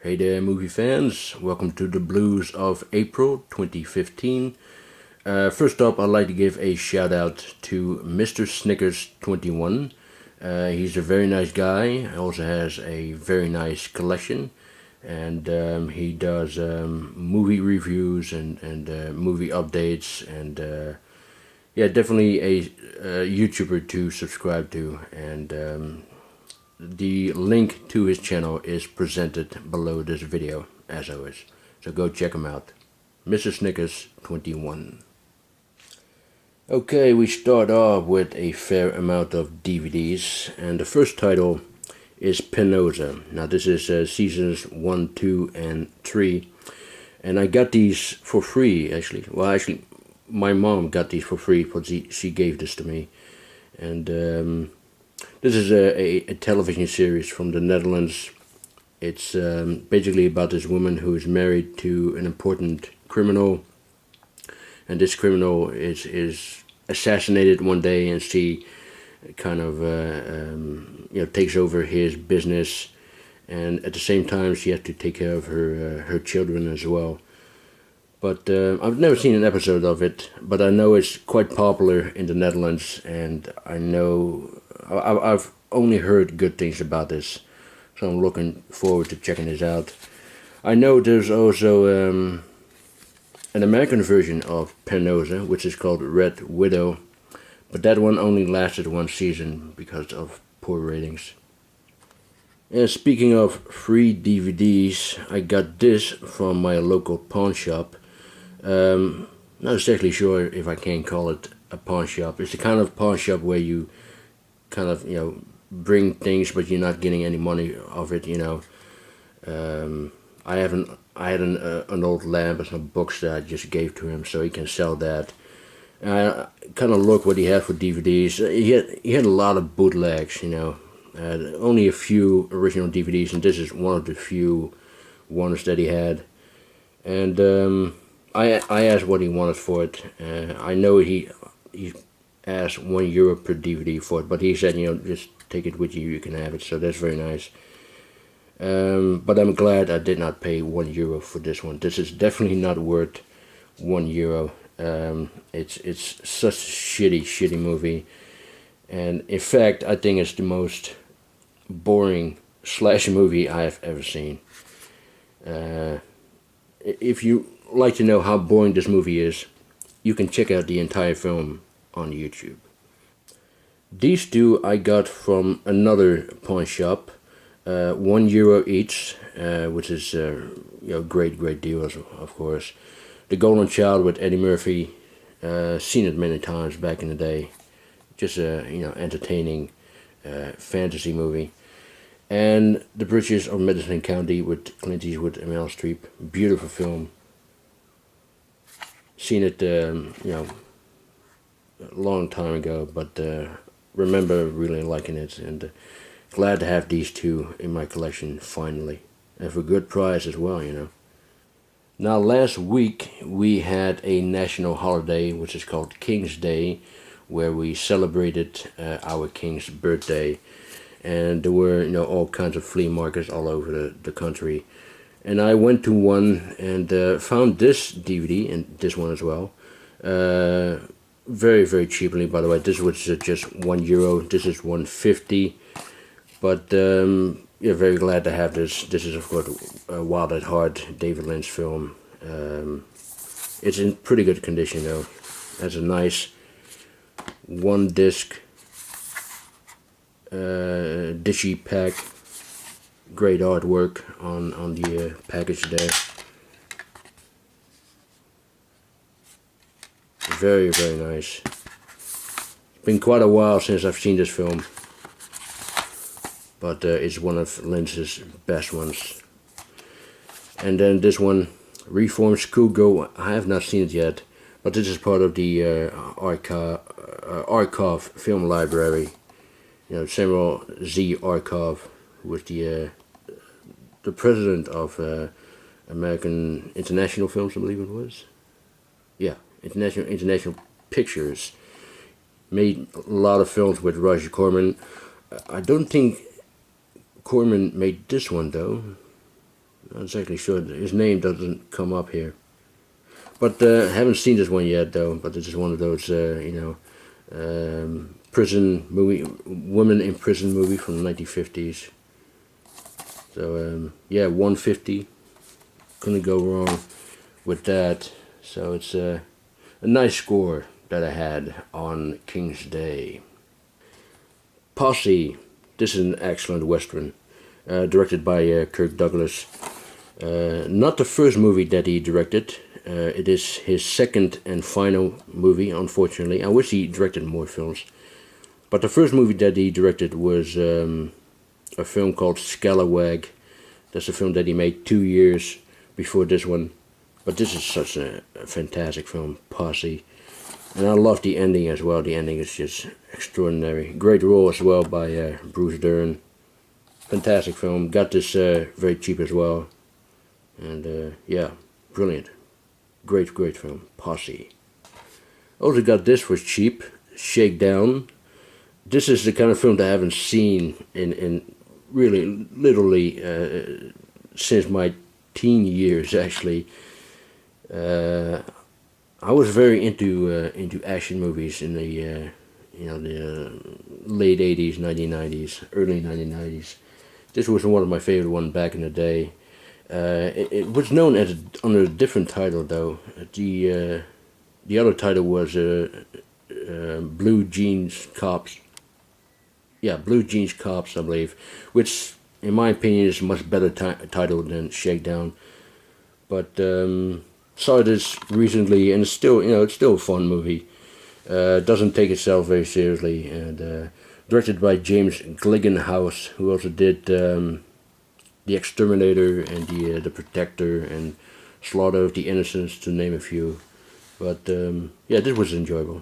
Hey there, movie fans. Welcome to the Blues of April 2015. First up, I'd like to give a shout out to Mr. Snickers 21. He's a very nice guy. He also has a very nice collection. And he does movie reviews and movie updates. And yeah, definitely a YouTuber to subscribe to. And the link to his channel is presented below this video, as always. So go check him out. Mr. Snickers 21. Okay, we start off with a fair amount of DVDs, and the first title is Pinotsa. Now this is seasons 1, 2, and 3, and I got these for free actually. Well, actually, my mom got these for free because she gave this to me, and this is a television series from the Netherlands. It's basically about this woman who is married to an important criminal, and this criminal is assassinated one day, and she kind of takes over his business, and at the same time she has to take care of her children as well. But I've never seen an episode of it, but I know it's quite popular in the Netherlands, and I know I've only heard good things about this, so I'm looking forward to checking this out. I know there's also an American version of Pinotsa, which is called Red Widow, but that one only lasted one season because of poor ratings. And speaking of free DVDs, I got this from my local pawn shop. Not exactly sure if I can call it a pawn shop. It's the kind of pawn shop where you kind of, bring things, but you're not getting any money of it, I had an old lamp and some books that I just gave to him so he can sell that. And I kind of looked what he had for DVDs. He had a lot of bootlegs, only a few original DVDs, and this is one of the few ones that he had. And I asked what he wanted for it. I know he asked €1 per DVD for it, but he said, just take it with you, you can have it, so that's very nice. But I'm glad I did not pay €1 for this one. This is definitely not worth €1. It's such a shitty movie, and in fact I think it's the most boring slash movie I have ever seen. If you like to know how boring this movie is, you can check out the entire film on YouTube. These two I got from another pawn shop, €1 each, which is great deal, of course. The Golden Child with Eddie Murphy, seen it many times back in the day. Just a entertaining fantasy movie. And The Bridges of Madison County with Clint Eastwood and Meryl Streep, beautiful film. Seen it a long time ago, but remember really liking it, and glad to have these two in my collection finally, and for good price as well, Now last week we had a national holiday which is called King's Day, where we celebrated our king's birthday, and there were all kinds of flea markets all over the country. And I went to one and found this DVD and this one as well. Very, very cheaply, by the way. This was just €1. This is $1.50. But very glad to have this. This is, of course, Wild at Heart, David Lynch film. It's in pretty good condition, though. Has a nice one-disc digi pack. Great artwork on the package there. Very, very nice. It's been quite a while since I've seen this film, but it's one of Lynch's best ones. And then this one, Reformed Schoolgirl. I have not seen it yet, but this is part of the Archive Film Library. Samuel Z. Archive was the president of American International Films, I believe it was. Yeah, International Pictures. Made a lot of films with Roger Corman. I don't think Corman made this one though. Not exactly sure. His name doesn't come up here. But I haven't seen this one yet, though. But this is one of those, prison movie, women in prison movie from the 1950s. So yeah, 150. Couldn't go wrong with that. So it's a nice score that I had on King's Day. Posse. This is an excellent western, directed by Kirk Douglas. Not the first movie that he directed. It is his second and final movie, unfortunately. I wish he directed more films. But the first movie that he directed was a film called Scalawag. That's a film that he made 2 years before this one. But this is such a fantastic film, Posse. And I love the ending as well. The ending is just extraordinary. Great role as well by Bruce Dern. Fantastic film. Got this very cheap as well. And yeah, brilliant. Great film. Posse. Also got this for cheap. Shakedown. This is the kind of film that I haven't seen in really literally since my teen years, actually. I was very into action movies in the the late 80s, 1990s, early 1990s. This was one of my favorite ones back in the day. It was known as under a different title, though. The other title was Blue Jeans Cops. Yeah, Blue Jeans Cops, I believe, which in my opinion is a much better title than Shakedown. But saw this recently, and it's still a fun movie. Doesn't take itself very seriously, and directed by James Glickenhaus, who also did The Exterminator and the Protector and Slaughter of the Innocents, to name a few. But yeah, this was enjoyable.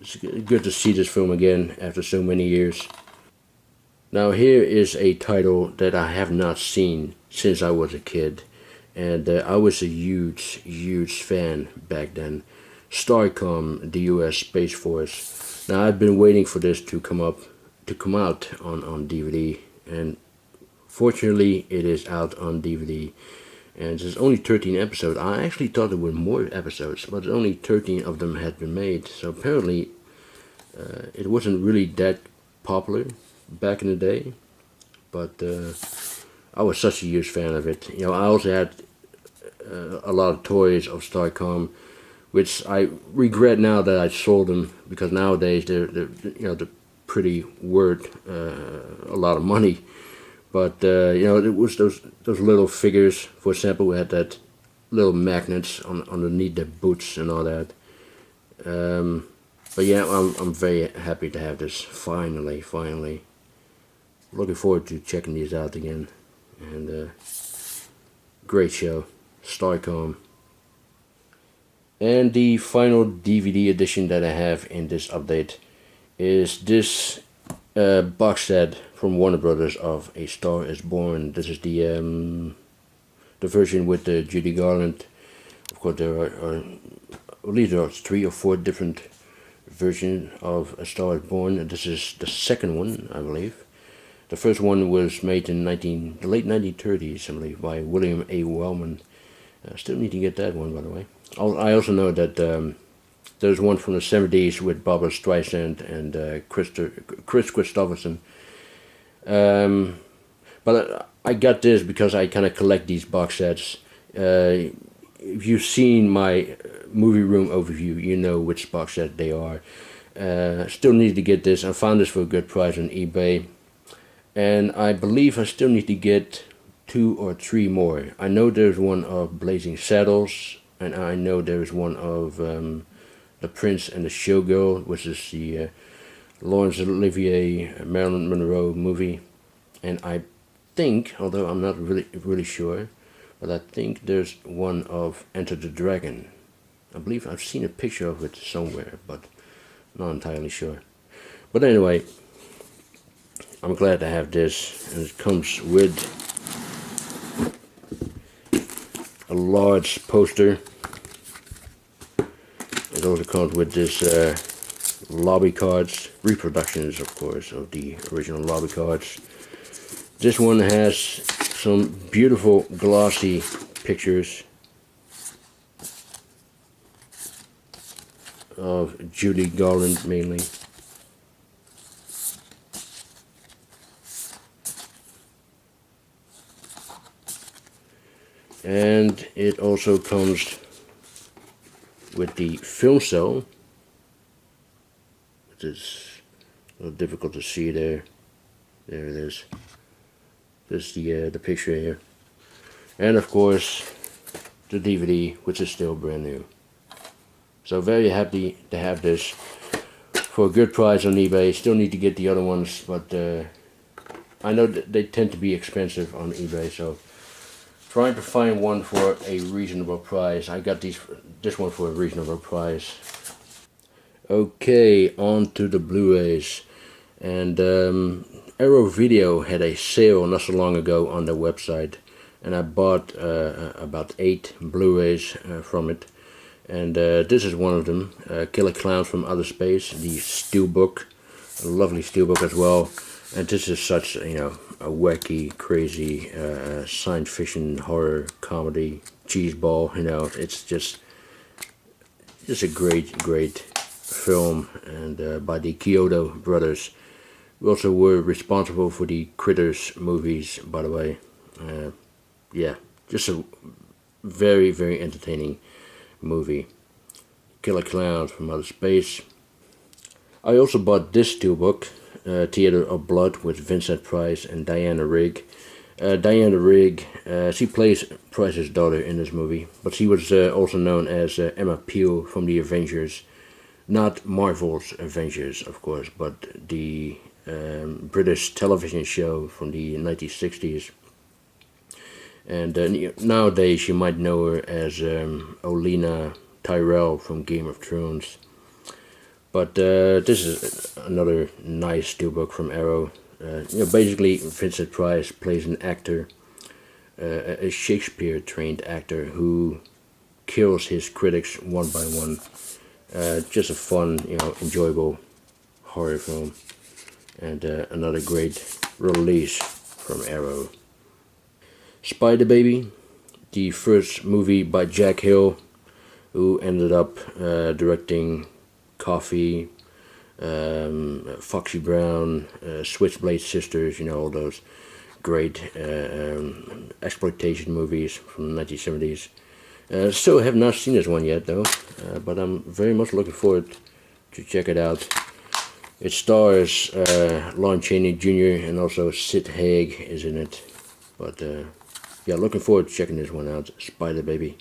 It's good to see this film again after so many years. Now here is a title that I have not seen since I was a kid, and I was a huge fan back then. STARCOM, the U.S. Space Force. Now I've been waiting for this to come out on DVD, and fortunately it is out on DVD. And there's only 13 episodes. I actually thought there were more episodes, but only 13 of them had been made. So apparently it wasn't really that popular back in the day, but I was such a huge fan of it. I also had a lot of toys of STARCOM, which I regret now that I sold them, because nowadays they're pretty worth a lot of money. But it was those little figures. For example, we had that little magnets underneath the boots and all that. But yeah, I'm very happy to have this finally. Looking forward to checking these out again. And great show, STARCOM. And the final DVD edition that I have in this update is this box set from Warner Brothers of A Star Is Born. This is the version with Judy Garland. Of course, there are at least 3 or 4 different versions of A Star Is Born. And this is the second one, I believe. The first one was made in the late 1930s, I believe, by William A. Wellman. Still need to get that one, by the way. I also know that there's one from the 70s with Barbra Streisand and Chris Christopherson. But I got this because I kind of collect these box sets. If you've seen my movie room overview, you know which box set they are. Still need to get this. I found this for a good price on eBay. And I believe I still need to get 2 or 3 more. I know there's one of Blazing Saddles, and I know there's one of The Prince and the Showgirl, which is the Laurence Olivier, Marilyn Monroe movie. And I think, although I'm not really sure, but I think there's one of Enter the Dragon. I believe I've seen a picture of it somewhere, but not entirely sure. But anyway, I'm glad to have this, and it comes with a large poster. It also comes with this lobby cards, reproductions of course of the original lobby cards. This one has some beautiful glossy pictures of Judy Garland mainly. And it also comes with the film cell, which is a little difficult to see there. There it is. This is the picture here. And of course, the DVD, which is still brand new. So very happy to have this for a good price on eBay. Still need to get the other ones, but I know that they tend to be expensive on eBay, so trying to find one for a reasonable price. I got this one for a reasonable price. Okay, on to the Blu-rays. And Arrow Video had a sale not so long ago on their website, and I bought about 8 Blu-rays from it. And this is one of them, Killer Clowns from Outer Space, the steelbook, a lovely steelbook as well. And this is such, a wacky, crazy science fiction, horror, comedy, cheeseball. It's just a great film, and by the Kyoto brothers, who also were responsible for the Critters movies, by the way. Yeah, just a very entertaining movie. Killer Clowns from Outer Space. I also bought this steelbook, Theater of Blood, with Vincent Price and Diana Rigg. Diana Rigg, she plays Price's daughter in this movie, but she was also known as Emma Peel from the Avengers. Not Marvel's Avengers, of course, but the British television show from the 1960s. And nowadays you might know her as Olenna Tyrell from Game of Thrones. But this is another nice steelbook from Arrow. Basically Vincent Price plays an actor, a Shakespeare-trained actor who kills his critics one by one. Just a fun, enjoyable horror film, and another great release from Arrow. Spider Baby, the first movie by Jack Hill, who ended up directing Coffee, Foxy Brown, Switchblade Sisters, all those great exploitation movies from the 1970s. Still have not seen this one yet, though, but I'm very much looking forward to check it out. It stars Lon Chaney Jr. and also Sid Haig is in it. But yeah, looking forward to checking this one out, Spider Baby.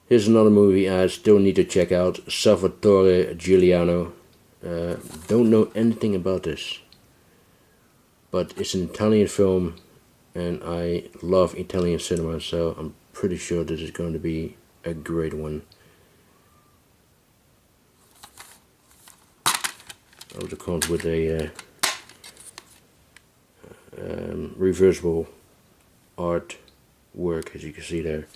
Here's another movie I still need to check out, Salvatore Giuliano. Don't know anything about this, but it's an Italian film, and I love Italian cinema, so I'm pretty sure this is going to be a great one. Also comes with a reversible art work, as you can see there.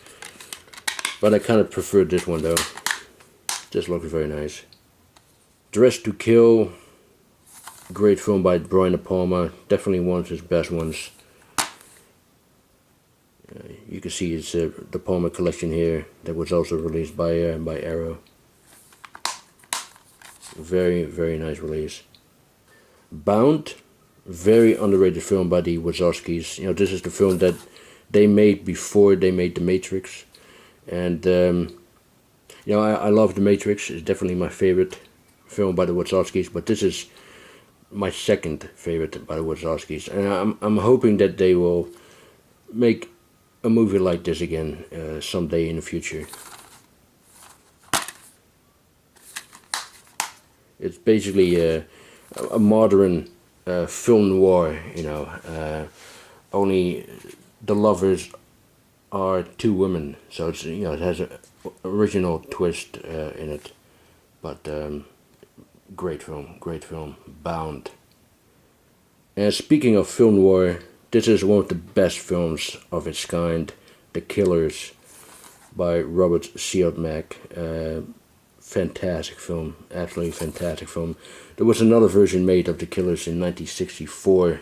But I kind of prefer this one though. This looks very nice. Dressed to Kill, great film by Brian De Palma. Definitely one of his best ones. You can see it's a De Palma collection here that was also released by Arrow. Very nice release. Bound, very underrated film by the Wachowskis. This is the film that they made before they made The Matrix. And I love The Matrix. It's definitely my favorite film by the Wachowskis, but this is my second favorite by the Wachowskis, and I'm hoping that they will make a movie like this again someday in the future. It's basically a modern film noir, only the lovers are 2 women, so it's it has an original twist in it, but great film, Bound. And speaking of film noir, this is one of the best films of its kind, The Killers by Robert Siodmak. Fantastic film, absolutely fantastic film. There was another version made of The Killers in 1964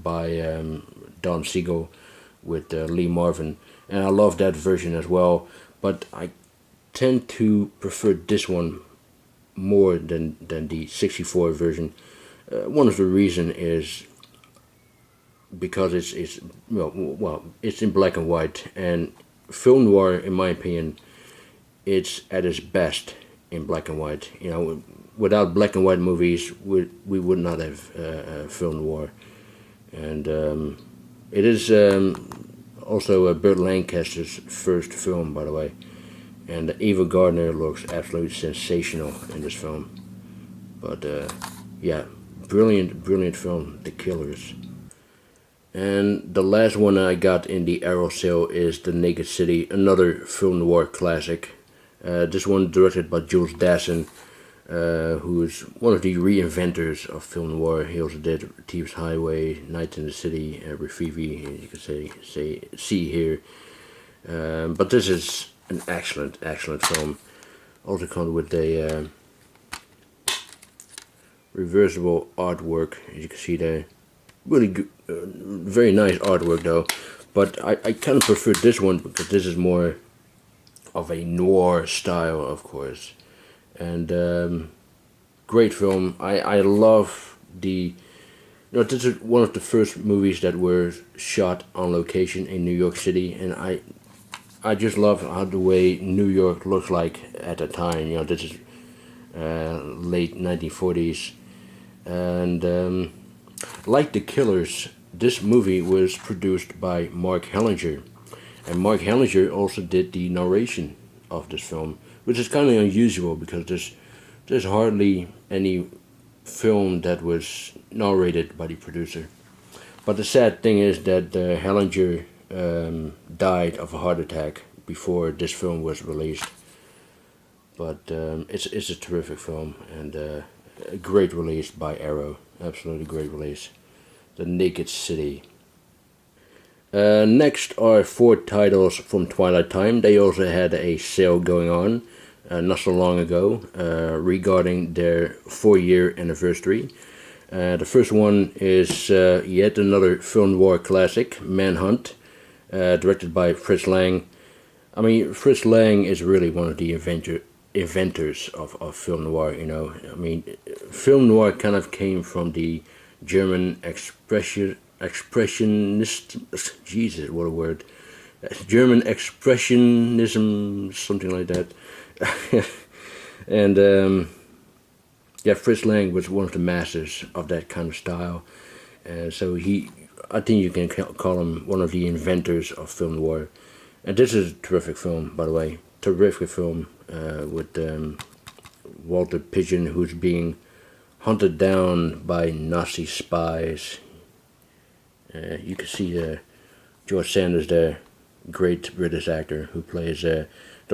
by Don Siegel, with Lee Marvin, and I love that version as well. But I tend to prefer this one more than the 64 version. One of the reason is because it's it's in black and white, and film noir, in my opinion, it's at its best in black and white. You know, without black and white movies, we would not have film noir. And it is also Burt Lancaster's first film, by the way. And Ava Gardner looks absolutely sensational in this film. But yeah, brilliant film, The Killers. And the last one I got in the arrow sale is The Naked City, another film noir classic. This one directed by Jules Dassin, who is one of the reinventors of film noir. He also did Thieves Highway, Night in the City, Refivi, you could see here. But this is an excellent film. Also comes with a reversible artwork, as you can see there. Really good, very nice artwork though. But I kind of prefer this one because this is more of a noir style, of course. And great film. I love the... You know, this is one of the first movies that were shot on location in New York City, and I just love how the way New York looks like at the time. You know, this is late 1940s, and like The Killers, this movie was produced by Mark Hellinger, and Mark Hellinger also did the narration of this film, which is kind of unusual because there's hardly any film that was narrated by the producer. But the sad thing is that Hellinger died of a heart attack before this film was released. But it's a terrific film, and a great release by Arrow. Absolutely great release. The Naked City. Next are 4 titles from Twilight Time. They also had a sale going on not so long ago regarding their 4-year anniversary. The first one is yet another film noir classic, Manhunt, directed by Fritz Lang. I mean, Fritz Lang is really one of the inventors of film noir, you know. I mean, film noir kind of came from the German expressionist, Jesus, what a word, German expressionism, something like that. And yeah, Fritz Lang was one of the masters of that kind of style, and so I think you can call him one of the inventors of film noir. And this is a terrific film, by the way, terrific film with Walter Pidgeon, who's being hunted down by Nazi spies. You can see George Sanders there, great British actor who plays the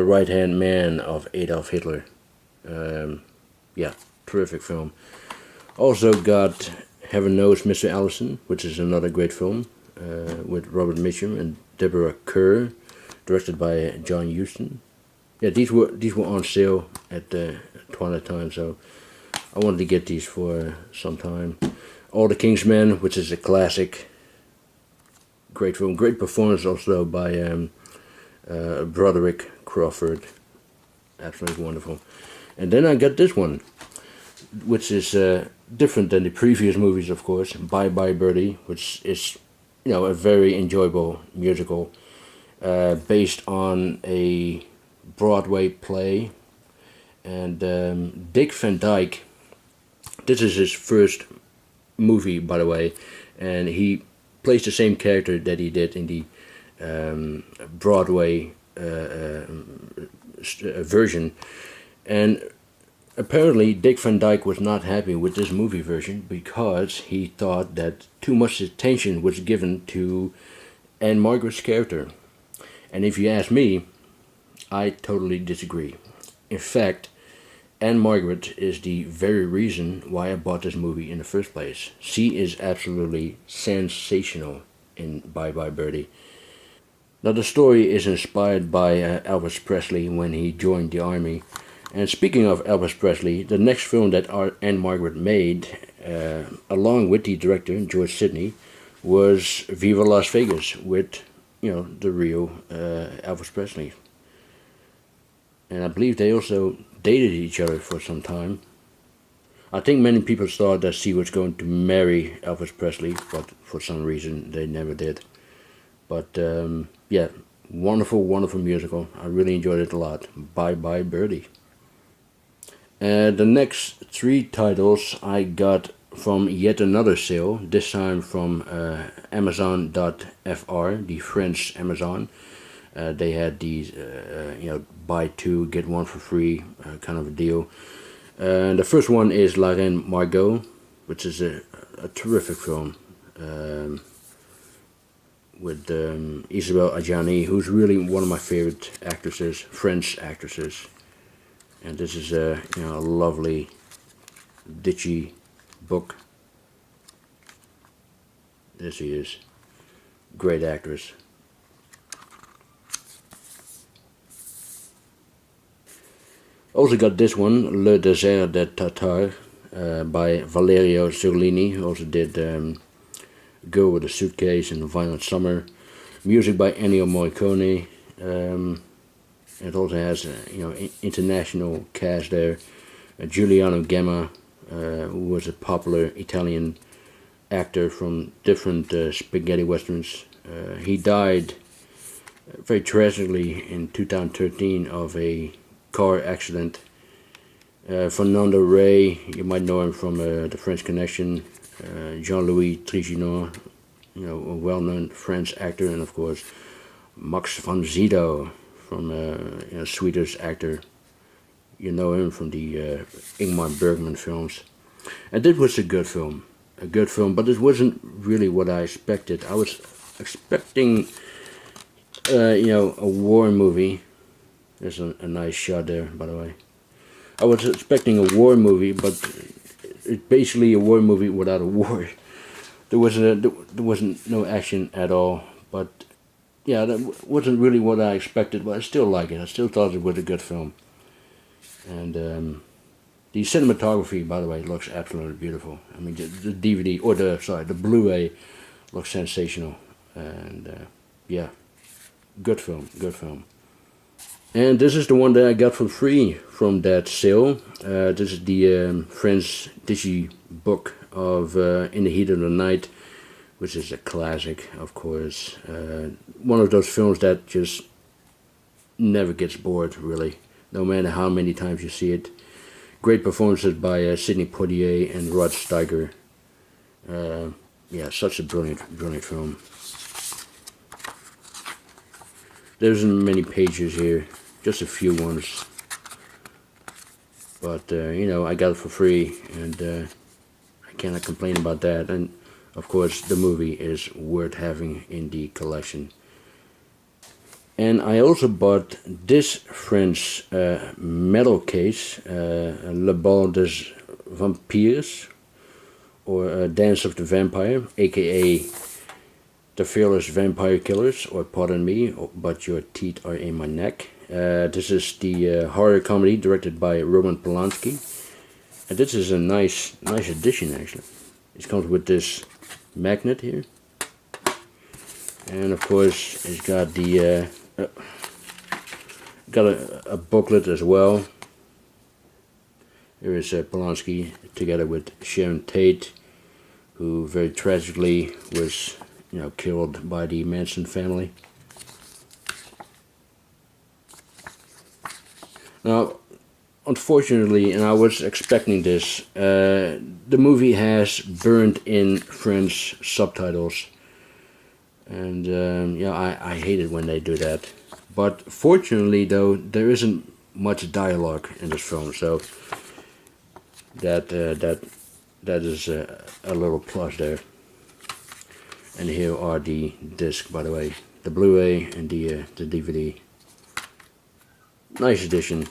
right-hand man of Adolf Hitler. Yeah, terrific film. Also got Heaven Knows Mr. Allison, which is another great film with Robert Mitchum and Deborah Kerr, directed by John Huston. Yeah, these were on sale at Twilight Time, so I wanted to get these for some time. All the King's Men, which is a classic, great film, great performance also by Broderick Crawford, absolutely wonderful. And then I got this one, which is different than the previous movies, of course, Bye Birdie, which is, you know, a very enjoyable musical based on a Broadway play. And Dick Van Dyke, this is his first movie, by the way, and he plays the same character that he did in the Broadway version. And apparently Dick Van Dyke was not happy with this movie version because he thought that too much attention was given to Anne Margaret's character. And if you ask me, I totally disagree. In fact, Anne Margaret is the very reason why I bought this movie in the first place. She is absolutely sensational in Bye Birdie. Now, the story is inspired by Elvis Presley when he joined the army. And speaking of Elvis Presley, the next film that Anne Margaret made, along with the director, George Sidney, was Viva Las Vegas with the real Elvis Presley. And I believe they also dated each other for some time. I think many people thought that she was going to marry Elvis Presley, but for some reason they never did. But yeah, wonderful, wonderful musical. I really enjoyed it a lot. Bye Bye Birdie. The next three titles I got from yet another sale, this time from Amazon.fr, the French Amazon. They had these, buy two, get one for free kind of a deal. And the first one is Lagrange My Go, which is a terrific film with Isabelle Adjani, who's really one of my favorite actresses, French actresses. And this is a lovely, ditchy book. There she is, great actress. Also got this one, Ser de Tatar, by Valerio Zolini, who also did Girl with a Suitcase and Violent Summer. Music by Ennio Morricone. It also has international cast there. Giuliano Gemma, who was a popular Italian actor from different spaghetti westerns. He died very tragically in 2013 of a car accident. Fernando Rey, you might know him from The French Connection. Jean-Louis Trintignant, a well-known French actor, and of course Max von Sydow from Swedish actor. You know him from the Ingmar Bergman films. And this was a good film, but it wasn't really what I expected. I was expecting, a war movie. There's a nice shot there, by the way. I was expecting a war movie, but it's basically a war movie without a war. There wasn't no action at all, but yeah, that wasn't really what I expected, but I still like it. I still thought it was a good film. And the cinematography, by the way, looks absolutely beautiful. I mean, the DVD, or the Blu-ray looks sensational. And yeah, good film. And this is the one that I got for free from that sale. This is the French Digi book of In the Heat of the Night, which is a classic, of course. One of those films that just never gets bored, really, no matter how many times you see it. Great performances by Sidney Poitier and Rod Steiger. Yeah, such a brilliant film. There isn't many pages here, just a few ones. But, I got it for free, and I cannot complain about that. And, of course, the movie is worth having in the collection. And I also bought this French metal case, Le Bal des Vampires, or Dance of the Vampire, aka The Fearless Vampire Killers, or Pardon Me, but Your Teeth Are in My Neck. This is the horror comedy directed by Roman Polanski. And this is a nice edition, actually. It comes with this magnet here. And of course, it's got the a booklet as well. Here is Polanski together with Sharon Tate, who very tragically was, killed by the Manson family. Now, unfortunately, and I was expecting this, the movie has burned-in French subtitles. And I hate it when they do that. But fortunately, though, there isn't much dialogue in this film, so that is a little plus there. And here are the discs, by the way, the Blu-ray and the DVD. Nice edition.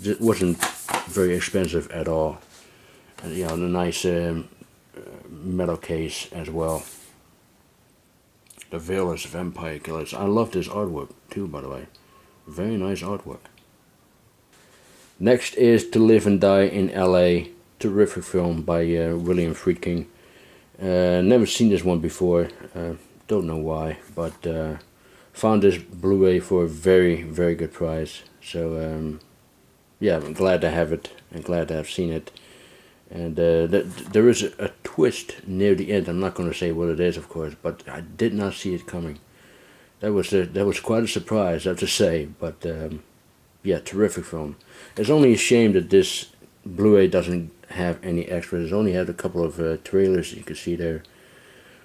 It wasn't very expensive at all. And, a nice metal case as well. The Fearless Vampire Killers. I love this artwork too, by the way. Very nice artwork. Next is To Live and Die in LA. Terrific film by William Friedkin. Never seen this one before. Don't know why, but found this Blu-ray for a very, very good price. So yeah, I'm glad to have it and glad to have seen it. And there is a twist near the end. I'm not going to say what it is, of course, but I did not see it coming. That was quite a surprise, I have to say. But yeah, terrific film. It's only a shame that this Blu-ray doesn't have any extras. It only had a couple of trailers you can see there.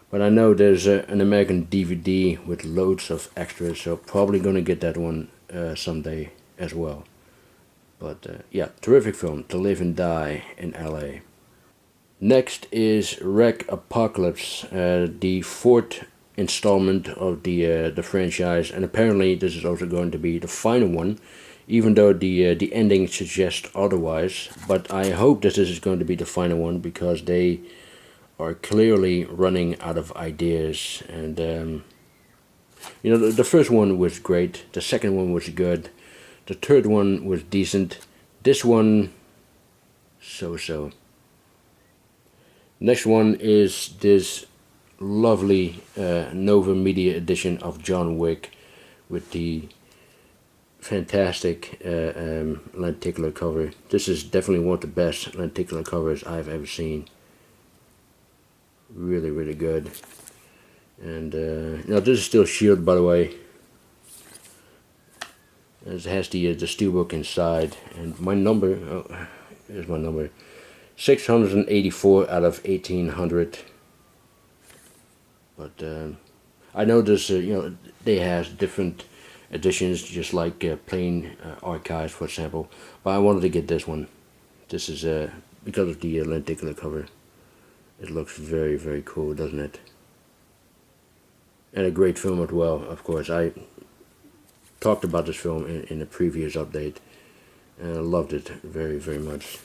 But I know there's an American DVD with loads of extras, so probably going to get that one someday as well. But yeah, terrific film, To Live and Die in LA. Next is Wreck Apocalypse, the fourth installment of the franchise, and apparently this is also going to be the final one, even though the ending suggests otherwise. But I hope that this is going to be the final one, because they are clearly running out of ideas. And you know, the first one was great, the second one was good, the third one was decent, this one so-so. Next one is this lovely Nova Media edition of John Wick with the fantastic lenticular cover. This is definitely one of the best lenticular covers I've ever seen. Really, really good. And now this is still sealed, by the way. It has the steelbook inside, and my number, oh, here's my number, 684 out of 1800. But I know this, you know, they have different editions, just like plain archives, for example. But I wanted to get this one. This is because of the lenticular cover. It looks very, very cool, doesn't it? And a great film as well, of course. I talked about this film in a previous update, and I loved it very, very much.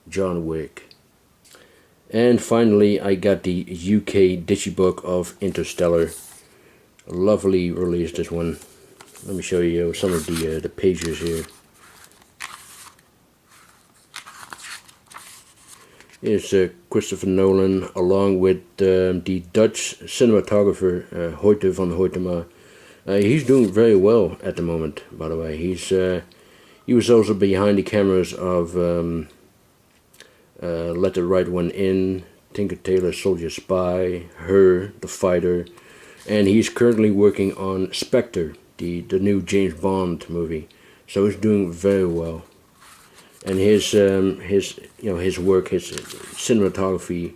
John Wick. And finally, I got the UK digibook of Interstellar. A lovely release, this one. Let me show you some of the pages here. Here's Christopher Nolan, along with the Dutch cinematographer Hoyte van Hoytema. He's doing very well at the moment, by the way. He was also behind the cameras of Let the Right One In, Tinker Tailor Soldier Spy, Her, The Fighter, and he's currently working on Spectre, the new James Bond movie. So he's doing very well. And his work, his cinematography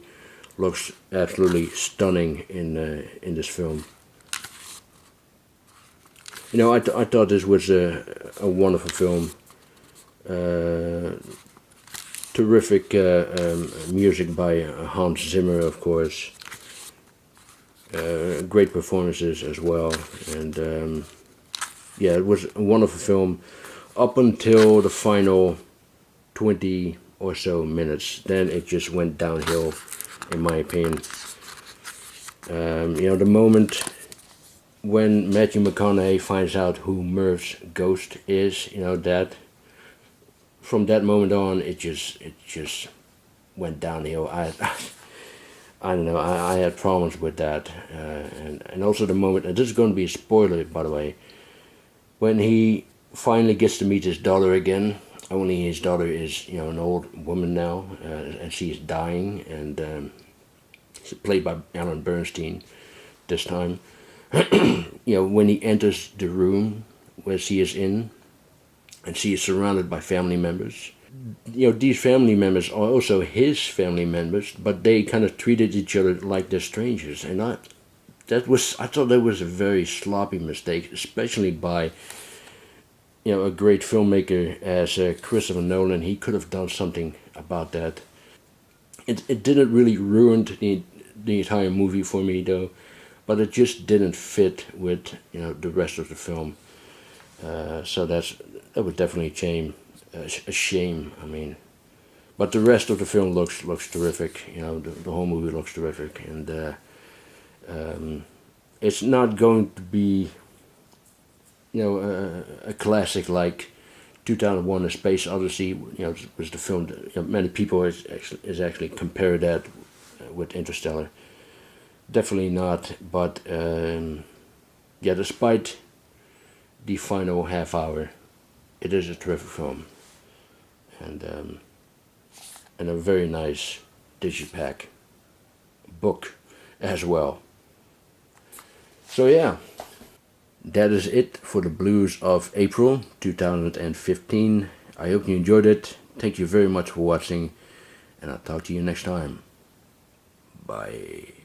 looks absolutely stunning in this film. You know, I thought this was a wonderful film. Terrific music by Hans Zimmer, of course. Great performances as well. And yeah, it was a wonderful film up until the final 20 or so minutes. Then it just went downhill, in my opinion. You know, the moment when Matthew McConaughey finds out who Murph's ghost is, you know, that from that moment on, it just went downhill. I don't know. I had problems with that, and also the moment. And this is going to be a spoiler, by the way. When he finally gets to meet his daughter again. Only his daughter is, you know, an old woman now, and she is dying, and she's played by Ellen Bernstein this time. You know, when he enters the room where she is in, and she is surrounded by family members. You know, these family members are also his family members, but they kind of treated each other like they're strangers, and I thought that was a very sloppy mistake, especially by, you know, a great filmmaker as Christopher Nolan. He could have done something about that. It didn't really ruin the entire movie for me, though, but it just didn't fit with, you know, the rest of the film. So that was definitely a shame. I mean, but the rest of the film looks terrific. You know, the whole movie looks terrific, and it's not going to be, you know, a classic like 2001: A Space Odyssey. You know, was the film that, you know, many people is actually compared that with Interstellar. Definitely not, but yeah, despite the final half hour, it is a terrific film, and a very nice digipack book as well. So yeah, that is it for the Blues of April 2015. I hope you enjoyed it. Thank you very much for watching, and I'll talk to you next time. Bye.